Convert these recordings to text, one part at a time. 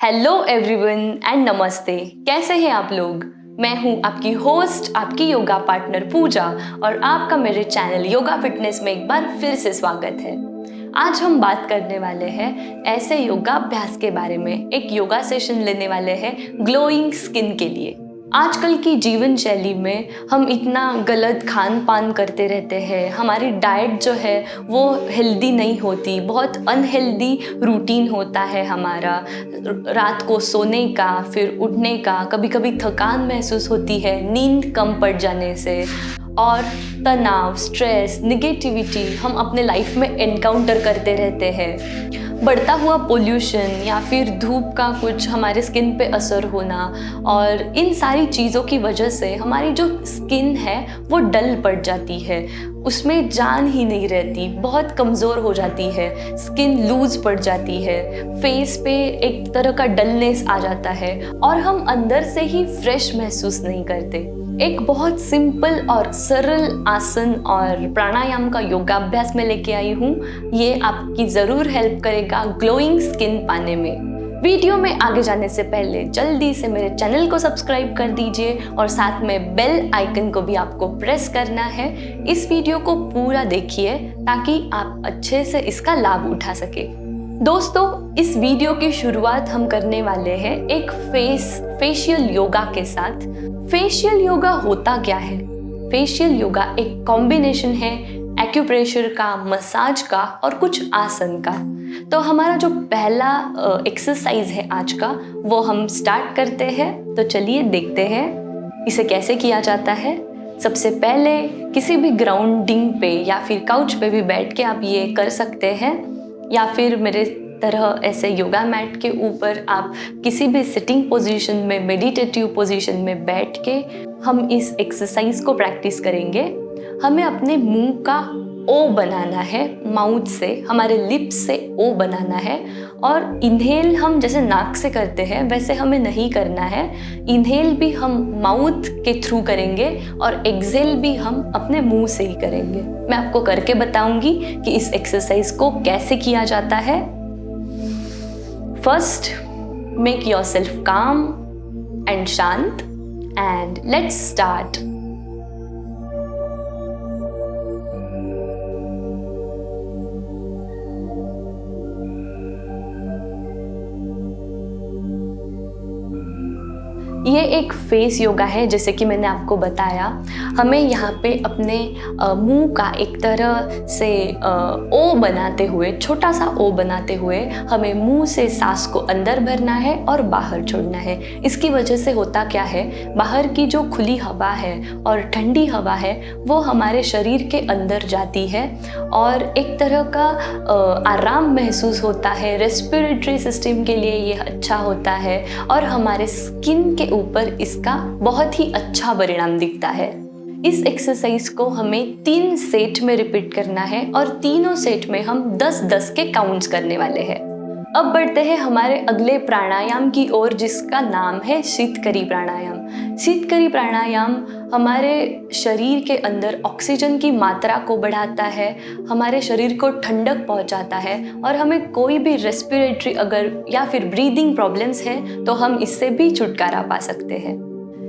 Hello everyone and नमस्ते। कैसे हैं आप लोग? मैं हूं आपकी होस्ट, आपकी योगा पार्टनर पूजा, और आपका मेरे चैनल योगा फिटनेस में एक बार फिर से स्वागत है। आज हम बात करने वाले हैं ऐसे योगाभ्यास के बारे में, एक योगा सेशन लेने वाले हैं ग्लोइंग स्किन के लिए। आजकल की जीवन शैली में हम इतना गलत खान पान करते रहते हैं, हमारी डाइट जो है वो हेल्दी नहीं होती, बहुत अनहेल्दी रूटीन होता है हमारा। रात को सोने का, फिर उठने का, कभी कभी थकान महसूस होती है नींद कम पड़ जाने से, और तनाव, स्ट्रेस, निगेटिविटी हम अपने लाइफ में एनकाउंटर करते रहते हैं। बढ़ता हुआ पोल्यूशन या फिर धूप का कुछ हमारे स्किन पे असर होना, और इन सारी चीज़ों की वजह से हमारी जो स्किन है वो डल पड़ जाती है, उसमें जान ही नहीं रहती, बहुत कमज़ोर हो जाती है, स्किन लूज पड़ जाती है, फेस पे एक तरह का डलनेस आ जाता है और हम अंदर से ही फ्रेश महसूस नहीं करते। एक बहुत सिंपल और सरल आसन और प्राणायाम का योगाभ्यास में लेके आई हूँ। ये आपकी ज़रूर हेल्प करेगा ग्लोइंग स्किन पाने में। वीडियो में आगे जाने से पहले जल्दी से मेरे चैनल को सब्सक्राइब कर दीजिए और साथ में बेल आइकन को भी आपको प्रेस करना है। इस वीडियो को पूरा देखिए ताकि आप अच्छे से इसका लाभ उठा सके। दोस्तों, इस वीडियो की शुरुआत हम करने वाले हैं एक फेशियल योगा के साथ। फेशियल योगा होता क्या है? फेशियल योगा एक कॉम्बिनेशन है एक्यूप्रेशर का, मसाज का और कुछ आसन का। तो हमारा जो पहला एक्सरसाइज है आज का, वो हम स्टार्ट करते हैं। तो चलिए देखते हैं इसे कैसे किया जाता है। सबसे पहले किसी भी ग्राउंडिंग पे या फिर काउच पे भी बैठ के आप ये कर सकते हैं, या फिर मेरे तरह ऐसे योगा मैट के ऊपर आप किसी भी सिटिंग पोजीशन में, मेडिटेटिव पोजीशन में बैठ के हम इस एक्सरसाइज को प्रैक्टिस करेंगे। हमें अपने मुंह का ओ बनाना है, माउथ से, हमारे लिप्स से ओ बनाना है, और इनहेल हम जैसे नाक से करते हैं वैसे हमें नहीं करना है। इनहेल भी हम माउथ के थ्रू करेंगे और एक्सहेल भी हम अपने मुंह से ही करेंगे। मैं आपको करके बताऊंगी कि इस एक्सरसाइज को कैसे किया जाता है। First, make yourself calm and shant, and let's start. ये एक फेस योगा है, जैसे कि मैंने आपको बताया। हमें यहाँ पे अपने मुंह का एक तरह से ओ बनाते हुए, छोटा सा ओ बनाते हुए, हमें मुंह से सांस को अंदर भरना है और बाहर छोड़ना है। इसकी वजह से होता क्या है, बाहर की जो खुली हवा है और ठंडी हवा है वो हमारे शरीर के अंदर जाती है और एक तरह का आराम महसूस होता है। रेस्पिरेटरी सिस्टम के लिए ये अच्छा होता है और हमारे स्किन के ऊपर इसका बहुत ही अच्छा परिणाम दिखता है। इस एक्सरसाइज को हमें 3 सेट में रिपीट करना है और तीनों सेट में हम 10-10 के काउंट्स करने वाले हैं। अब बढ़ते हैं हमारे अगले प्राणायाम की ओर, जिसका नाम है शीतकरी प्राणायाम। शीतकरी प्राणायाम हमारे शरीर के अंदर ऑक्सीजन की मात्रा को बढ़ाता है, हमारे शरीर को ठंडक पहुंचाता है, और हमें कोई भी रेस्पिरेटरी अगर या फिर ब्रीदिंग प्रॉब्लम्स है तो हम इससे भी छुटकारा पा सकते हैं।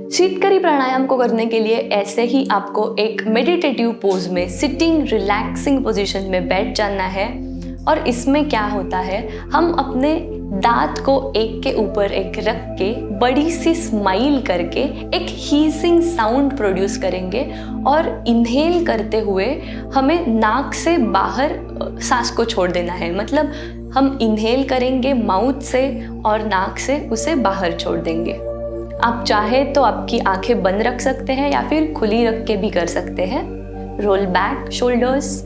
शीतकरी प्राणायाम को करने के लिए ऐसे ही आपको एक मेडिटेटिव पोज में, सिटिंग रिलैक्सिंग पोजीशन में बैठ जाना है। और इसमें क्या होता है, हम अपने दांत को एक के ऊपर एक रख के बड़ी सी स्माइल करके एक हीजिंग साउंड प्रोड्यूस करेंगे, और इनहेल करते हुए हमें नाक से बाहर सांस को छोड़ देना है। मतलब हम इनहेल करेंगे माउथ से और नाक से उसे बाहर छोड़ देंगे। आप चाहे तो आपकी आंखें बंद रख सकते हैं या फिर खुली रख के भी कर सकते हैं। रोल बैक शोल्डर्स,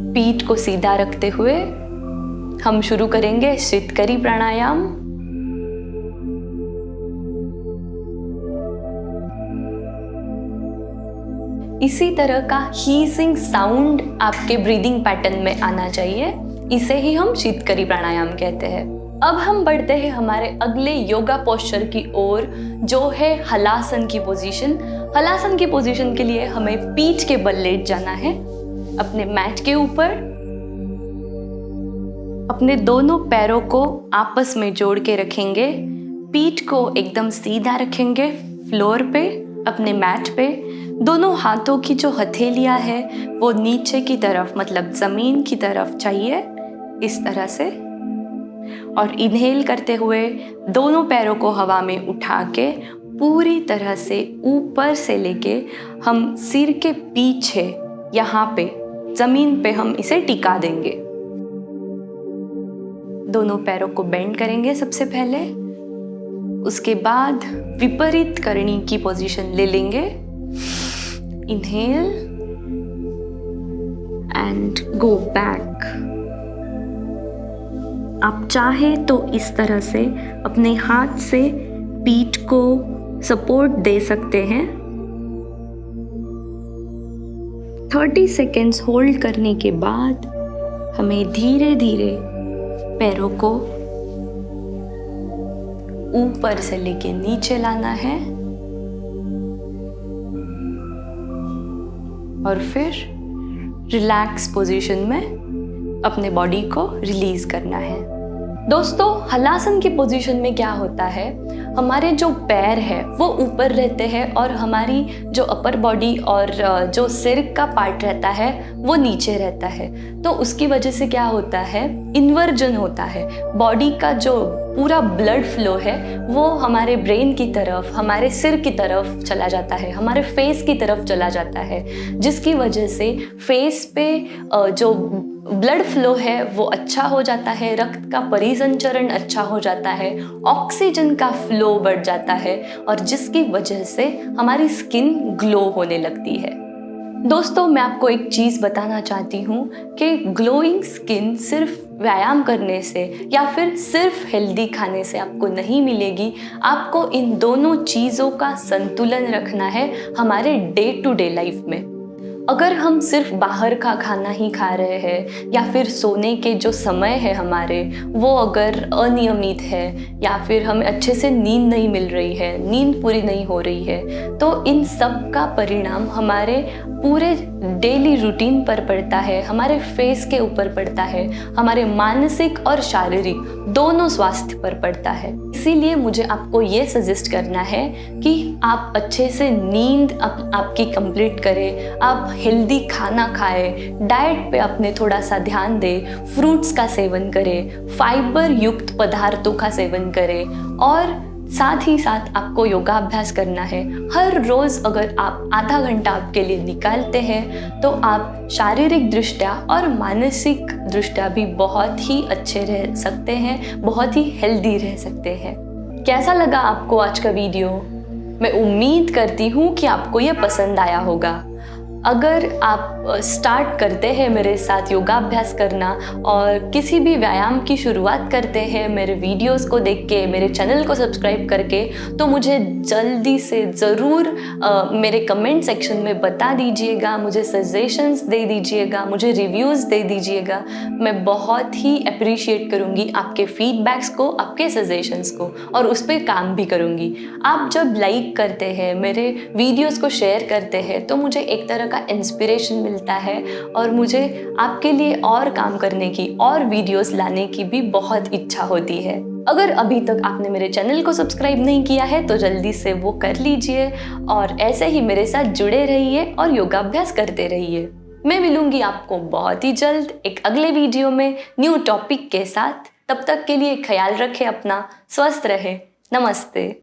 पीठ को सीधा रखते हुए हम शुरू करेंगे शीतकरी प्राणायाम। इसी तरह का हीजिंग साउंड आपके ब्रीदिंग पैटर्न में आना चाहिए, इसे ही हम शीतकरी प्राणायाम कहते हैं। अब हम बढ़ते हैं हमारे अगले योगा पोस्चर की ओर, जो है हलासन की पोजीशन। हलासन की पोजीशन के लिए हमें पीठ के बल लेट जाना है अपने मैट के ऊपर। अपने दोनों पैरों को आपस में जोड़ के रखेंगे, पीठ को एकदम सीधा रखेंगे फ्लोर पे, अपने मैट पे। दोनों हाथों की जो हथेलियां है वो नीचे की तरफ मतलब ज़मीन की तरफ चाहिए, इस तरह से। और इनहेल करते हुए दोनों पैरों को हवा में उठा के पूरी तरह से ऊपर से लेके हम सिर के पीछे यहाँ पे ज़मीन पे हम इसे टिका देंगे। दोनों पैरों को बेंड करेंगे सबसे पहले, उसके बाद विपरीत करनी की पोजीशन ले लेंगे। Inhale and go back. आप चाहे तो इस तरह से अपने हाथ से पीठ को सपोर्ट दे सकते हैं। 30 सेकेंड्स होल्ड करने के बाद हमें धीरे धीरे पैरों को ऊपर से लेके नीचे लाना है और फिर रिलैक्स पोजीशन में अपने बॉडी को रिलीज करना है। दोस्तों, हलासन की पोजीशन में क्या होता है, हमारे जो पैर है वो ऊपर रहते हैं और हमारी जो अपर बॉडी और जो सिर का पार्ट रहता है वो नीचे रहता है। तो उसकी वजह से क्या होता है, इन्वर्जन होता है। बॉडी का जो पूरा ब्लड फ्लो है वो हमारे ब्रेन की तरफ, हमारे सिर की तरफ चला जाता है, हमारे फेस की तरफ चला जाता है, जिसकी वजह से फेस पे जो ब्लड फ्लो है वो अच्छा हो जाता है, रक्त का परिसंचरण अच्छा हो जाता है, ऑक्सीजन का फ्लो बढ़ जाता है और जिसकी वजह से हमारी स्किन ग्लो होने लगती है। दोस्तों, मैं आपको एक चीज़ बताना चाहती हूँ कि ग्लोइंग स्किन सिर्फ व्यायाम करने से या फिर सिर्फ हेल्दी खाने से आपको नहीं मिलेगी। आपको इन दोनों चीज़ों का संतुलन रखना है हमारे डे टू डे लाइफ में। अगर हम सिर्फ बाहर का खाना ही खा रहे हैं या फिर सोने के जो समय है हमारे वो अगर अनियमित है या फिर हमें अच्छे से नींद नहीं मिल रही है, नींद पूरी नहीं हो रही है, तो इन सब का परिणाम हमारे पूरे डेली रूटीन पर पड़ता है, हमारे फेस के ऊपर पड़ता है, हमारे मानसिक और शारीरिक दोनों स्वास्थ्य पर पड़ता है। इसीलिए मुझे आपको ये सजेस्ट करना है कि आप अच्छे से नींद आपकी कंप्लीट करें, आप हेल्दी खाना खाएं, डाइट पे अपने थोड़ा सा ध्यान दें, फ्रूट्स का सेवन करें, फाइबर युक्त पदार्थों का सेवन करें और साथ ही साथ आपको योगाभ्यास करना है। हर रोज़ अगर आप आधा घंटा आपके लिए निकालते हैं तो आप शारीरिक दृष्टया और मानसिक दृष्टया भी बहुत ही अच्छे रह सकते हैं, बहुत ही हेल्दी रह सकते हैं। कैसा लगा आपको आज का वीडियो? मैं उम्मीद करती हूँ कि आपको ये पसंद आया होगा। अगर आप स्टार्ट करते हैं मेरे साथ योगाभ्यास करना और किसी भी व्यायाम की शुरुआत करते हैं मेरे वीडियोस को देख के, मेरे चैनल को सब्सक्राइब करके, तो मुझे जल्दी से ज़रूर मेरे कमेंट सेक्शन में बता दीजिएगा, मुझे सजेशंस दे दीजिएगा, मुझे रिव्यूज़ दे दीजिएगा। मैं बहुत ही अप्रिशिएट करूँगी आपके फीडबैक्स को, आपके सजेशंस को, और उस पर काम भी करूँगी। आप जब लाइक करते हैं, मेरे वीडियोज़ को शेयर करते हैं, तो मुझे एक तरह का इंस्पिरेशन मिलता है और मुझे आपके लिए और काम करने की और वीडियोस लाने की भी बहुत इच्छा होती है। अगर अभी तक आपने मेरे चैनल को सब्सक्राइब नहीं किया है तो जल्दी से वो कर लीजिए और ऐसे ही मेरे साथ जुड़े रहिए और योगाभ्यास करते रहिए। मैं मिलूंगी आपको बहुत ही जल्द एक अगले वीडियो में न्यू टॉपिक के साथ। तब तक के लिए ख्याल रखें अपना, स्वस्थ रहे। नमस्ते।